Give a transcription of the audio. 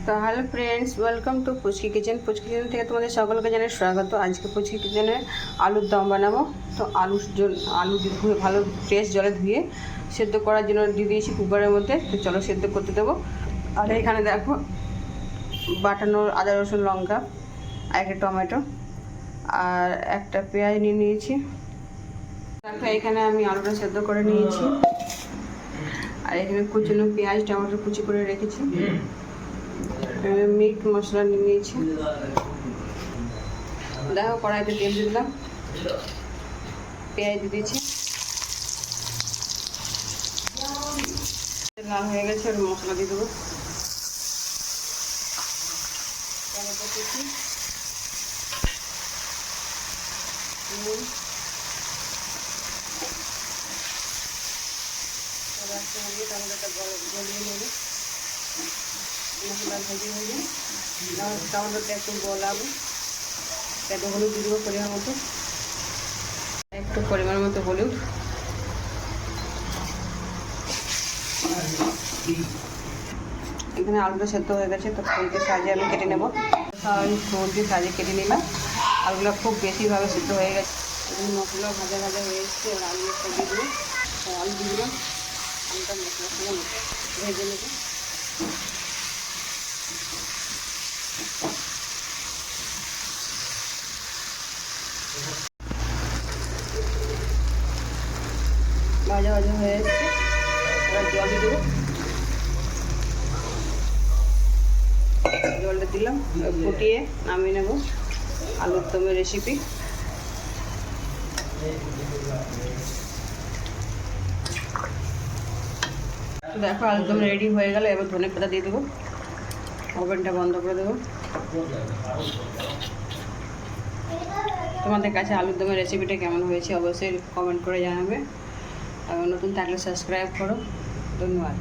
তো hello friends, welcome to Puchki kitchen. Puchki kitchen থেকে তোমাদের সকলকে জানাই স্বাগত। আজকে পুচকি কিচেনে আলুর দম বানাবো। তো আলু ধুয়ে ভালো ফ্রেশ জলে ধুয়ে সেদ্ধ করার জন্য দিয়ে দিয়েছি কুকারের মধ্যে। তো চলো সেদ্ধ করতে দেবো। আর এখানে দেখো বাটানো আদা রসুন লঙ্কা আর একটা টমেটো আর একটা পেঁয়াজ নিয়ে নিয়েছি। দেখো এখানে আমি আলুটা সেদ্ধ করে নিয়েছি। আর এখানে কুচনো পেঁয়াজ টমেটো কুচি করে রেখেছি। মিট মশলা নিয়ে নিয়েছি। দেখো কড়াইতে তেল দিয়ে দিলাম, পেঁয়াজ দিয়ে দিয়েছি, লাল হয়ে গেছে। আর মশলা দিয়ে দেবো, টমেটো কুচি, নুন, টমেটোটা গলিয়ে নেবে। মশলা ভেজে ভেজে টমেটোটা একটু গলাবো। একটু হলুদ দিয়ে দেবো পরিমাণ মতো, হলুদ। এখানে আলুটা সেদ্ধ হয়ে গেছে। তো খুন্তির সাহায্যে আমি কেটে নেবো। খুন্তির সাহায্যে কেটে নিলাম। আলুগুলো খুব বেশিভাবে সেদ্ধ হয়ে গেছে। মশলা ভাজা ভাজা হয়ে এসছে। এবার আলু একটা দিয়ে দেবো। আলু দিয়ে দিলাম। আলুটা মশলার সঙ্গে ভেজে নেবো। ভাজা ভাজা হয়ে এসছে। এবার জল দিয়ে দেবো। জলটা দিলাম, ফুটিয়ে নামিয়ে নেব। আলুর দমের রেসিপি। দেখো আলুর দম রেডি হয়ে গেল। এবার ধনে পাতা দিয়ে দেবো। ওভেনটা বন্ধ করে দেবো। তোমাদের কাছে আলুর দমের রেসিপিটা কেমন হয়েছে অবশ্যই কমেন্ট করে জানাবে। আর নতুন থাকলে সাবস্ক্রাইব করো। ধন্যবাদ।